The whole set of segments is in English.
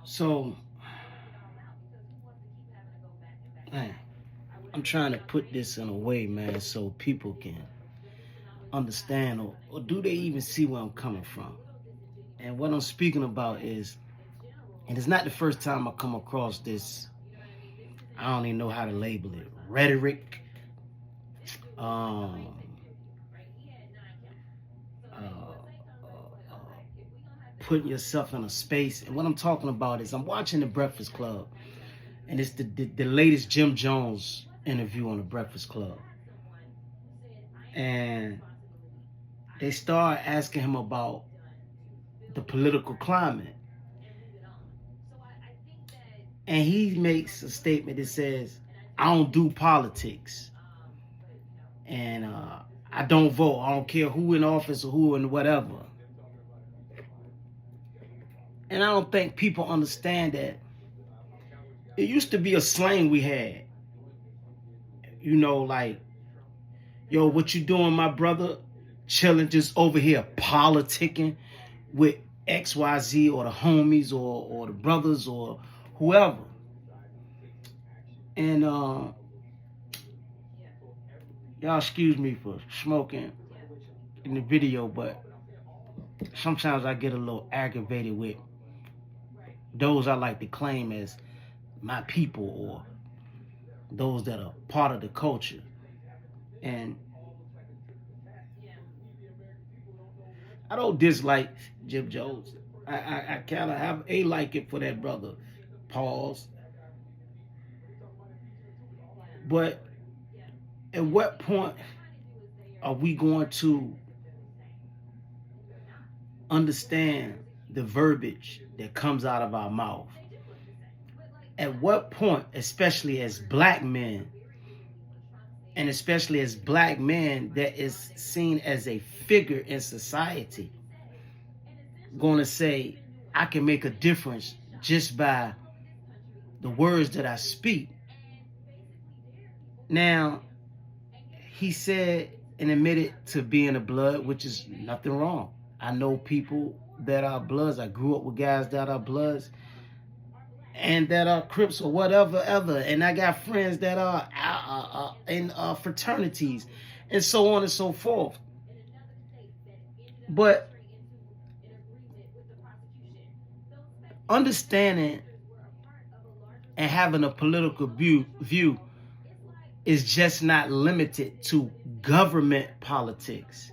So, man, I'm trying to put this in a way, man, so people can understand or do they even see where I'm coming from? And what I'm speaking about is, and it's not the first time I come across this, I don't even know how to label it, rhetoric, um, uh, uh, putting yourself in a space. And what I'm talking about is I'm watching The Breakfast Club, and it's the latest Jim Jones interview on The Breakfast Club. And they start asking him about the political climate. And he makes a statement that says, I don't do politics. And I don't vote. I don't care who in office or who in whatever. And I don't think people understand that it used to be a slang we had. You know, like, yo, what you doing, my brother? Chilling just over here politicking with XYZ or the homies or the brothers or whoever. And y'all excuse me for smoking in the video, but sometimes I get a little aggravated with those I like to claim as my people or those that are part of the culture. And I don't dislike Jim Jones. I kind of have a liking for that brother. Pause. But at what point are we going to understand the verbiage that comes out of our mouth? At what point, especially as black men, and especially as black men that is seen as a figure in society, going to say, I can make a difference just by the words that I speak? Now, he said and admitted to being a blood, which is nothing wrong. I know people that are bloods. I grew up with guys that are bloods and that are Crips or whatever ever. And I got friends that are in fraternities and so on and so forth. But understanding and having a political view is just not limited to government politics.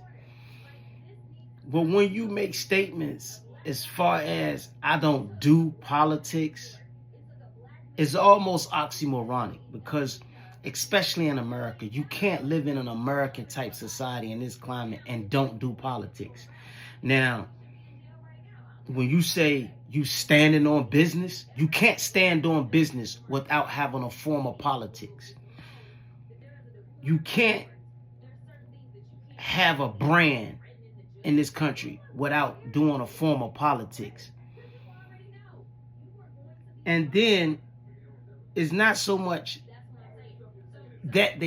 But when you make statements as far as I don't do politics, it's almost oxymoronic, because especially in America, you can't live in an American type society in this climate and don't do politics. Now, when you say you standing on business, you can't stand on business without having a form of politics. You can't have a brand in this country without doing a form of politics. And then it's not so much that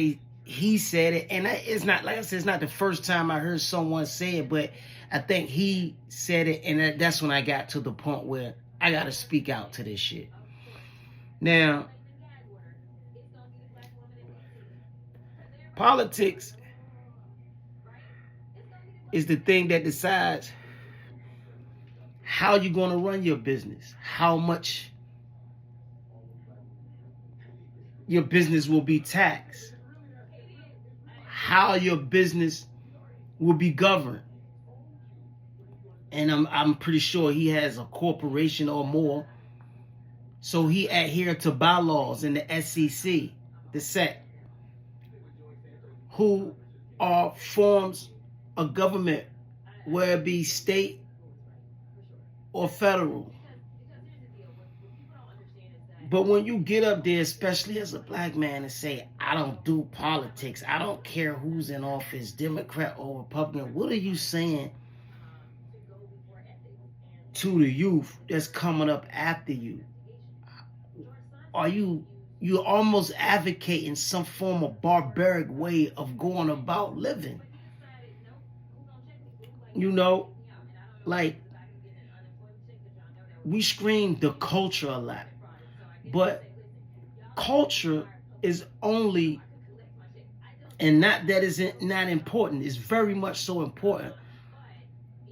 he said it, and it's not, like I said, it's not the first time I heard someone say it, but I think he said it, and that's when I got to the point where I got to speak out to this shit. Now, politics is the thing that decides how you're going to run your business, how much your business will be taxed, how your business will be governed. And I'm pretty sure he has a corporation or more, so he adhered to bylaws in the SEC, the SEC, who are forms of government, whether it be state or federal. But when you get up there, especially as a black man, and say, I don't do politics, I don't care who's in office, Democrat or Republican, what are you saying to the youth that's coming up after you? Are you're almost advocating some form of barbaric way of going about living? You know, like, we scream the culture a lot, but culture is only, and not that is not important, it's very much so important,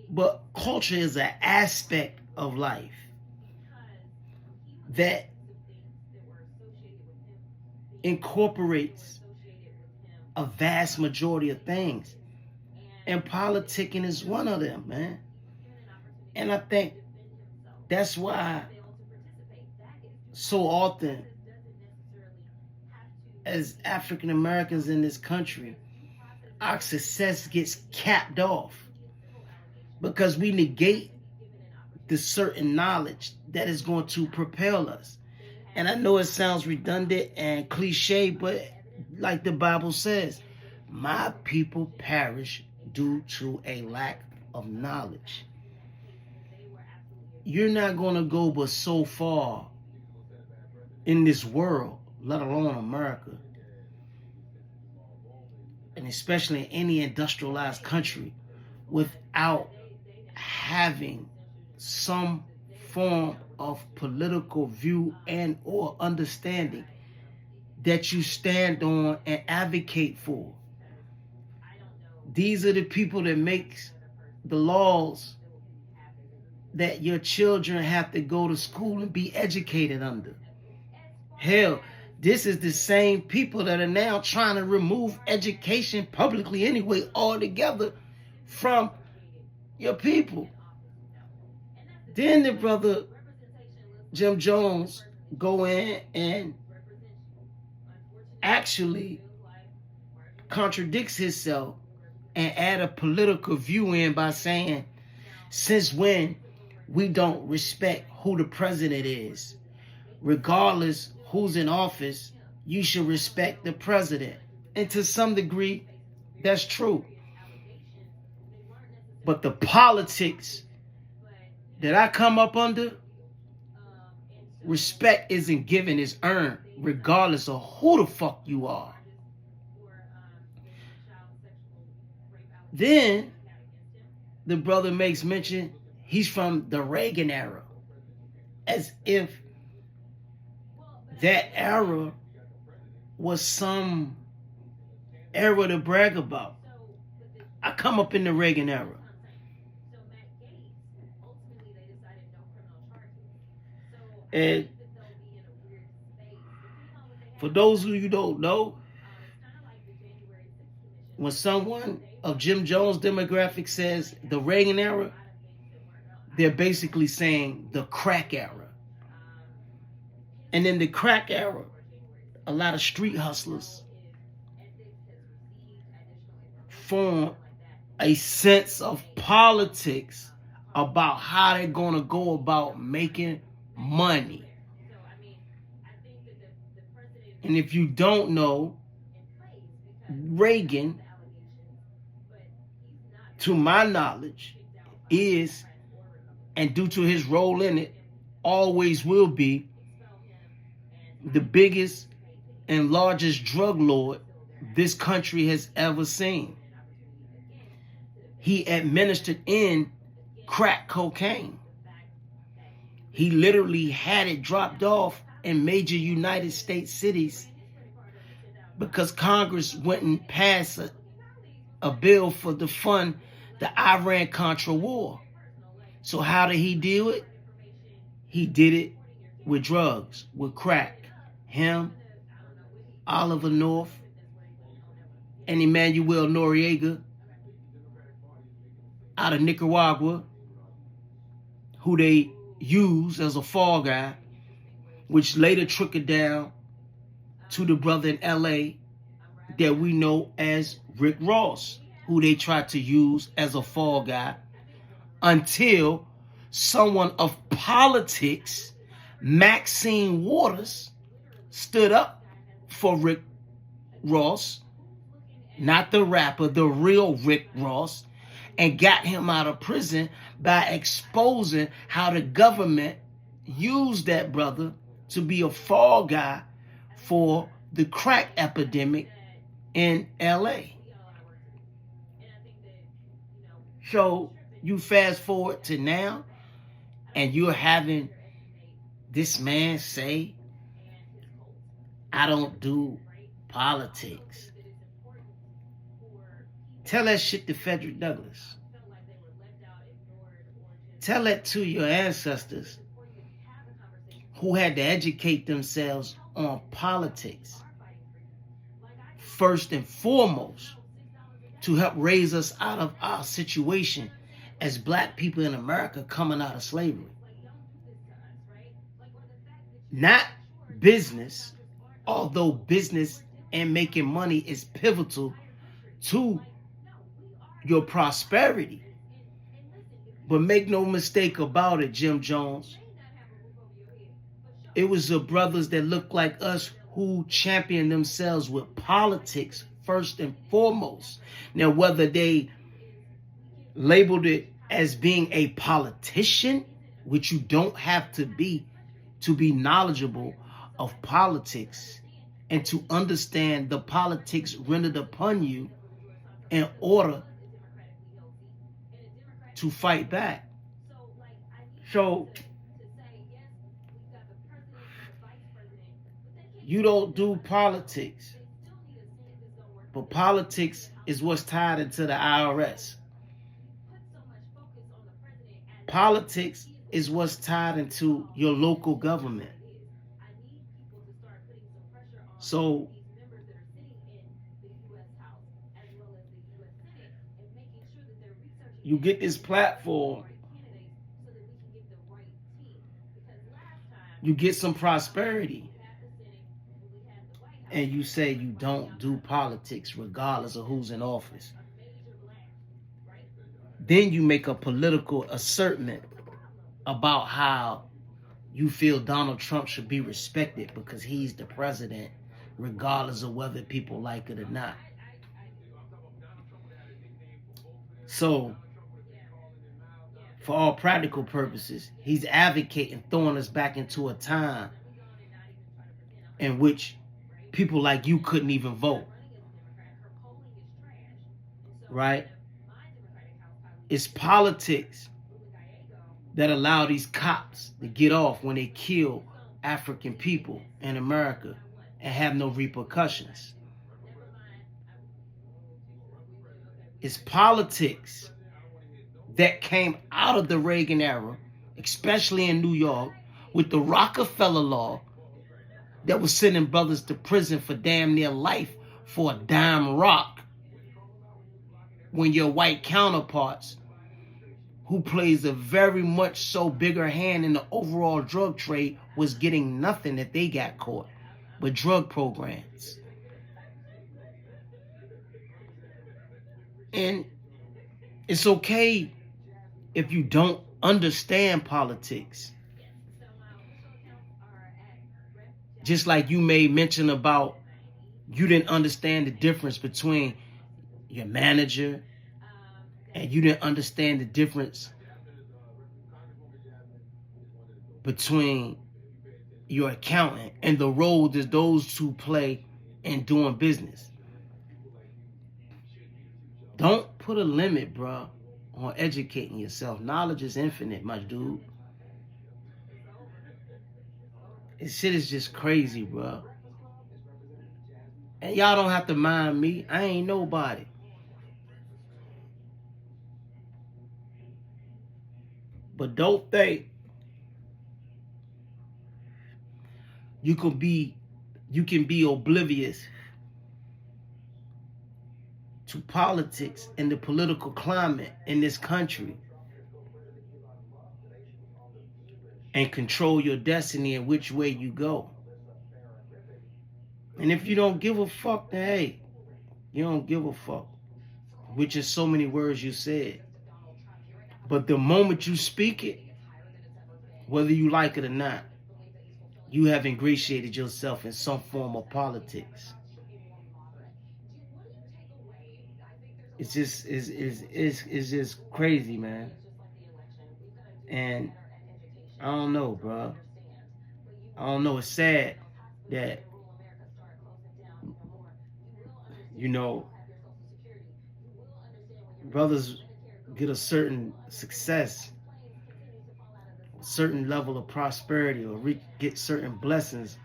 but culture is an aspect of life that incorporates a vast majority of things, and politicking is one of them, man. And I think that's why so often as African Americans in this country, our success gets capped off because we negate the certain knowledge that is going to propel us. And I know it sounds redundant and cliche, but like the Bible says, my people perish due to a lack of knowledge. You're not going to go but so far in this world, let alone America, and especially in any industrialized country, without having some form of political view and or understanding that you stand on and advocate for. These are the people that makes the laws that your children have to go to school and be educated under. Hell, this is the same people that are now trying to remove education publicly anyway altogether from your people. Then the brother Jim Jones go in and actually contradicts himself and add a political view in by saying, since when we don't respect who the president is, regardless who's in office, you should respect the president. And to some degree, that's true. But the politics that I come up under, respect isn't given, it's earned, regardless of who the fuck you are. Then the brother makes mention he's from the Reagan era, as if that era was some era to brag about. I come up in the Reagan era. And for those who you don't know, when someone of Jim Jones' demographic says the Reagan era, they're basically saying the crack era. And in the crack era, a lot of street hustlers form a sense of politics about how they're going to go about making money. And if you don't know, Reagan, to my knowledge, is, and due to his role in it, always will be, the biggest and largest drug lord this country has ever seen. He administered in crack cocaine. He literally had it dropped off in major United States cities because Congress wouldn't pass a bill for to fund the Iran-Contra war. So how did he do it? He did it with drugs, with crack. Him, Oliver North, and Emmanuel Noriega out of Nicaragua, who they used as a fall guy, which later trickled down to the brother in LA that we know as Rick Ross, who they tried to use as a fall guy until someone of politics, Maxine Waters, stood up for Rick Ross, not the rapper, the real Rick Ross, and got him out of prison by exposing how the government used that brother to be a fall guy for the crack epidemic in LA. So you fast forward to now, And you're having this man say, I don't do politics. Tell that shit to Frederick Douglass. Tell that to your ancestors who had to educate themselves on politics first and foremost to help raise us out of our situation as black people in America coming out of slavery. Not business, although business and making money is pivotal to your prosperity. But make no mistake about it, Jim Jones. It was the brothers that looked like us who championed themselves with politics first and foremost. Now, whether they labeled it as being a politician, which you don't have to be knowledgeable of politics and to understand the politics rendered upon you in order to fight back. So you don't do politics, but politics is what's tied into the IRS. Politics is what's tied into your local government. So you get this platform, you get some prosperity, and you say you don't do politics regardless of who's in office. Then you make a political assertion about how you feel Donald Trump should be respected because he's the president, regardless of whether people like it or not. So, for all practical purposes, he's advocating throwing us back into a time in which people like you couldn't even vote. Right? It's politics that allow these cops to get off when they kill African people in America and have no repercussions. It's politics that came out of the Reagan era, especially in New York, with the Rockefeller law that was sending brothers to prison for damn near life for a dime rock, when your white counterparts, who plays a very much so bigger hand in the overall drug trade, was getting nothing that they got caught but drug programs. And it's okay if you don't understand politics. Just like you made mention about you didn't understand the difference between your manager and you didn't understand the difference between your accountant and the role that those two play in doing business. Don't put a limit, bro, on educating yourself. Knowledge is infinite, my dude. This shit is just crazy, bro. And y'all don't have to mind me. I ain't nobody. But don't think you can be oblivious to politics and the political climate in this country and control your destiny and which way you go. And if you don't give a fuck, then hey, you don't give a fuck, which is so many words you said. But the moment you speak it, whether you like it or not, you have ingratiated yourself in some form of politics. It's just crazy, man. And I don't know, bro. I don't know. It's sad that, you know, brothers get a certain success certain level of prosperity or get certain blessings,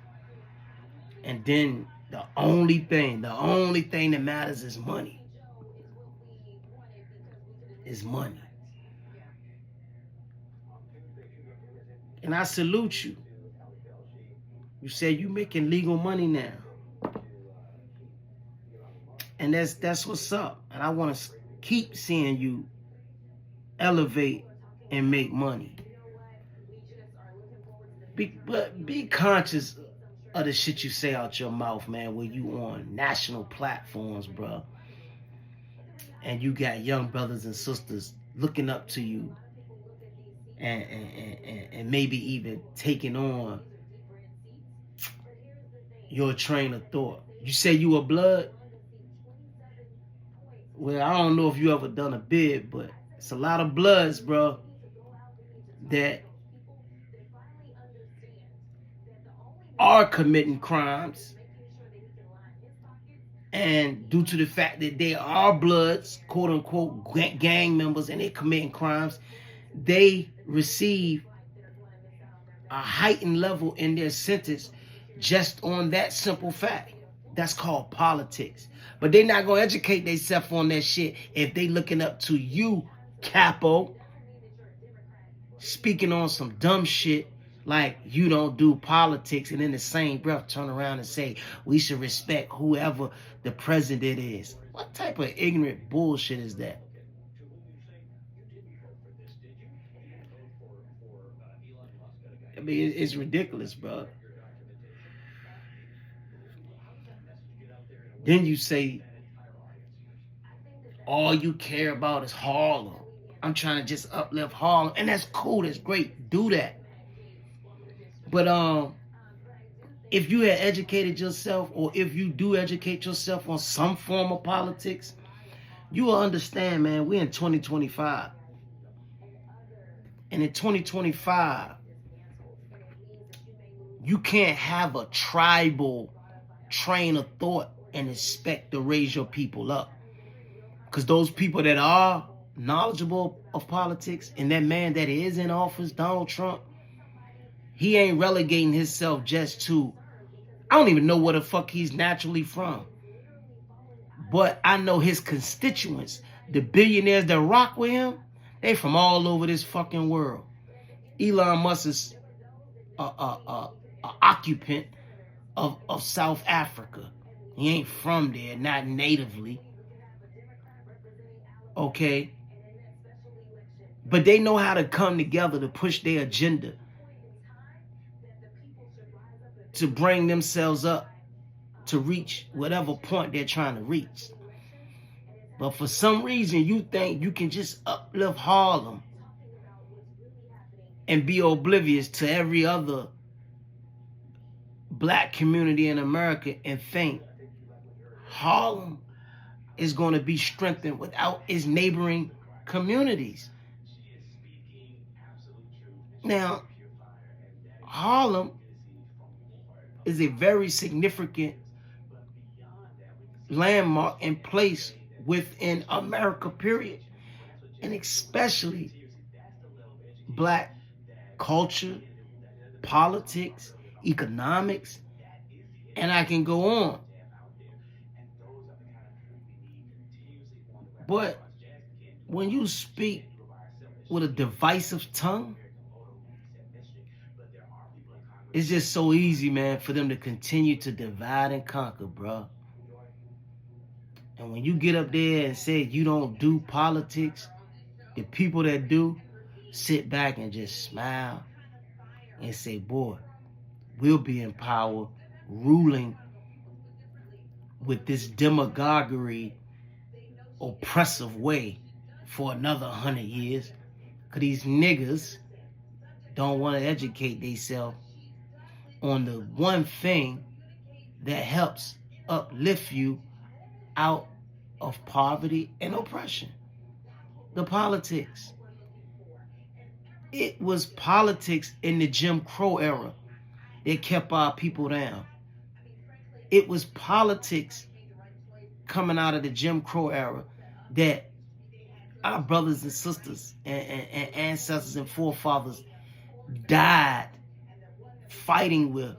and then the only thing that matters is money. Is money. And I salute you. You said you making legal money now. And that's what's up. And I want to keep seeing you elevate and make money. But be conscious of the shit you say out your mouth, man, when you on national platforms, bro. And you got young brothers and sisters looking up to you and maybe even taking on your train of thought. You say you a blood? Well, I don't know if you ever done a bid, but it's a lot of bloods, bro, that are committing crimes. And due to the fact that they are bloods, quote unquote, gang members, and they're committing crimes, they receive a heightened level in their sentence just on that simple fact. That's called politics. But they're not going to educate themselves on that shit if they looking up to you, Capo, speaking on some dumb shit like you don't do politics, and in the same breath turn around and say we should respect whoever the president is. What type of ignorant bullshit is that? I mean, it's ridiculous, bro. Then you say all you care about is Harlem. I'm trying to just uplift Harlem, and that's cool. That's great. Do that. But if you had educated yourself, or if you do educate yourself on some form of politics, you will understand, man, we're in 2025. And in 2025, you can't have a tribal train of thought and expect to raise your people up. Because those people that are knowledgeable of politics, and that man that is in office, Donald Trump, he ain't relegating himself just to, I don't even know where the fuck he's naturally from. But I know his constituents, the billionaires that rock with him, they from all over this fucking world. Elon Musk is a occupant of South Africa. He ain't from there, not natively. Okay? But they know how to come together to push their agenda, to bring themselves up to reach whatever point they're trying to reach. But for some reason, you think you can just uplift Harlem and be oblivious to every other black community in America and think Harlem is going to be strengthened without its neighboring communities. Now, Harlem is a very significant landmark and place within America, period. And especially black culture, politics, economics, and I can go on. But when you speak with a divisive tongue, it's just so easy, man, for them to continue to divide and conquer, bro. And when you get up there and say you don't do politics, the people that do sit back and just smile and say, boy, we'll be in power, ruling with this demagoguery, oppressive way for another 100 years. Because these niggas don't want to educate themselves on the one thing that helps uplift you out of poverty and oppression. The politics. It was politics in the Jim Crow era that kept our people down. It was politics coming out of the Jim Crow era that our brothers and sisters and ancestors and forefathers died fighting with,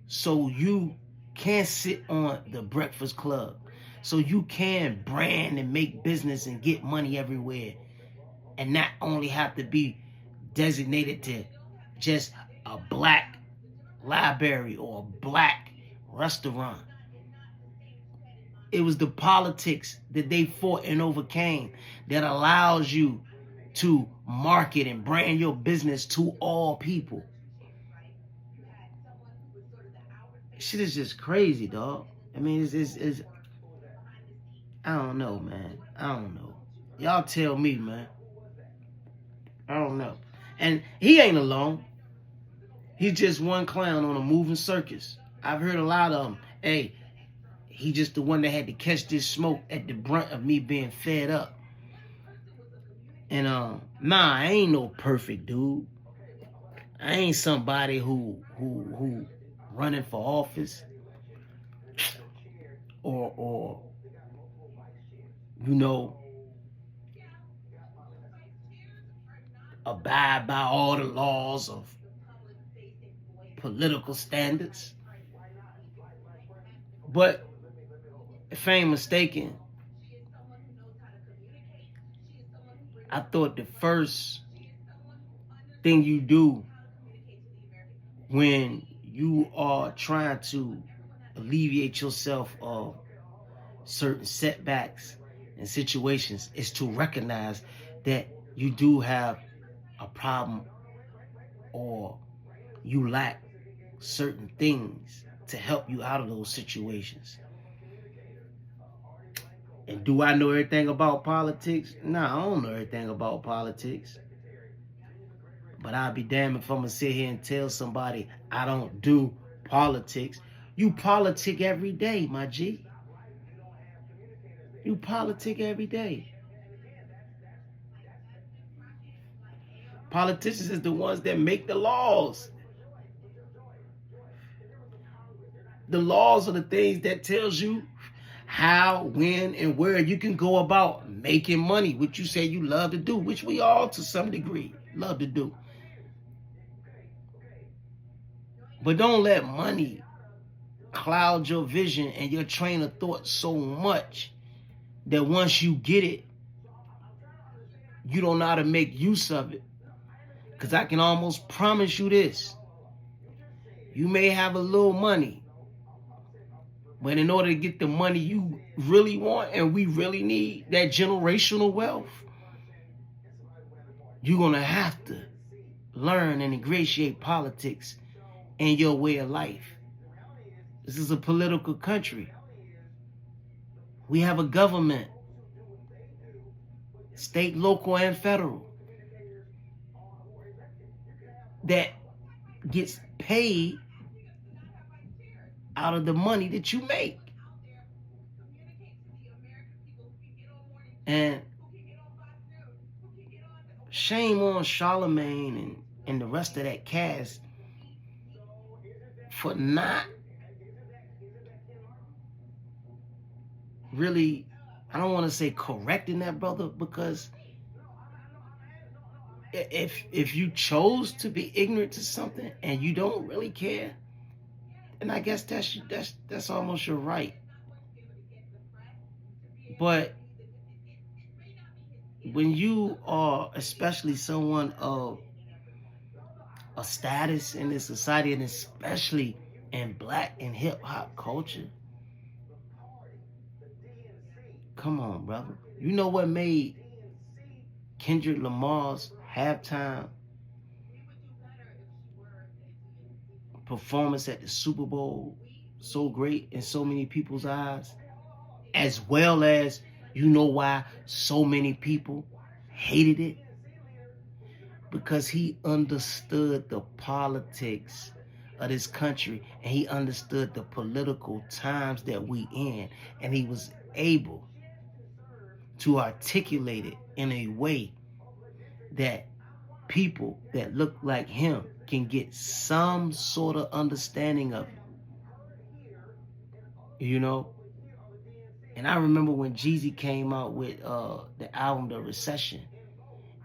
so you can sit on the Breakfast Club, so you can brand and make business and get money everywhere, and not only have to be designated to just a black library or a black restaurant. It was the politics that they fought and overcame that allows you to market and brand your business to all people. Shit is just crazy, dog. I mean, it's I don't know, man. I don't know. Y'all tell me, man. I don't know. And he ain't alone. He's just one clown on a moving circus. I've heard a lot of them. Hey, he just the one that had to catch this smoke at the brunt of me being fed up. And nah, I ain't no perfect dude. I ain't somebody who running for office or you know, abide by all the laws of political standards. But if I ain't mistaken, I thought the first thing you do when you are trying to alleviate yourself of certain setbacks and situations is to recognize that you do have a problem or you lack certain things to help you out of those situations. And do I know everything about politics? Nah, I don't know everything about politics. But I'll be damned if I'm going to sit here and tell somebody I don't do politics. You politic every day, my G. You politic every day. Politicians is the ones that make the laws. The laws are the things that tells you how, when, and where you can go about making money, which you say you love to do, which we all to some degree love to do. But don't let money cloud your vision and your train of thought so much that once you get it, you don't know how to make use of it. Because I can almost promise you this. You may have a little money, but in order to get the money you really want and we really need, that generational wealth, you're going to have to learn and ingratiate politics in your way of life. This is a political country. We have a government, state, local, and federal, that gets paid out of the money that you make. And shame on Charlemagne and the rest of that cast for not really, I don't want to say correcting that brother, because if you chose to be ignorant to something and you don't really care, and I guess that's almost your right. But when you are especially someone of a status in this society, and especially in black and hip hop culture, come on, brother. You know what made Kendrick Lamar's halftime performance at the Super Bowl so great in so many people's eyes? As well as, you know why so many people hated it? Because he understood the politics of this country, and he understood the political times that we in, and he was able to articulate it in a way that people that look like him can get some sort of understanding of it. You know? And I remember when Jeezy came out with the album The Recession,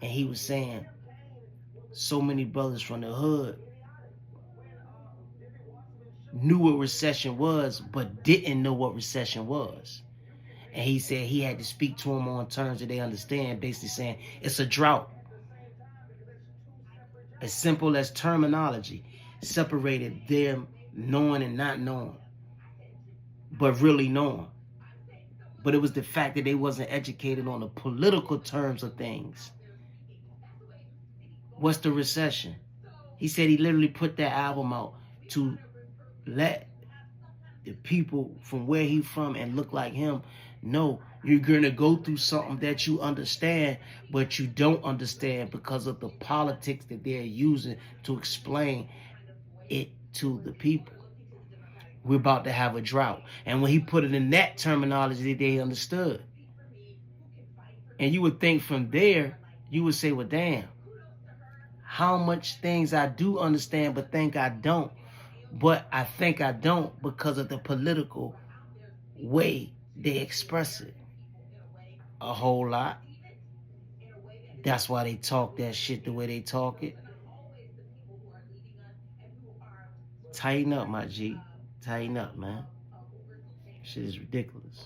and he was saying so many brothers from the hood knew what recession was, but didn't know what recession was. And he said he had to speak to them on terms that they understand, basically saying it's a drought. As simple as terminology separated them knowing and not knowing, but really knowing. But it was the fact that they wasn't educated on the political terms of things. What's the recession? He said he literally put that album out to let the people from where he from and look like him know you're going to go through something that you understand, but you don't understand because of the politics that they're using to explain it to the people. We're about to have a drought. And when he put it in that terminology, they understood. And you would think from there, you would say, well, damn, how much things I do understand but think I don't. But I think I don't because of the political way they express it. A whole lot. That's why they talk that shit the way they talk it. Tighten up, my G. Tighten up, man. Shit is ridiculous.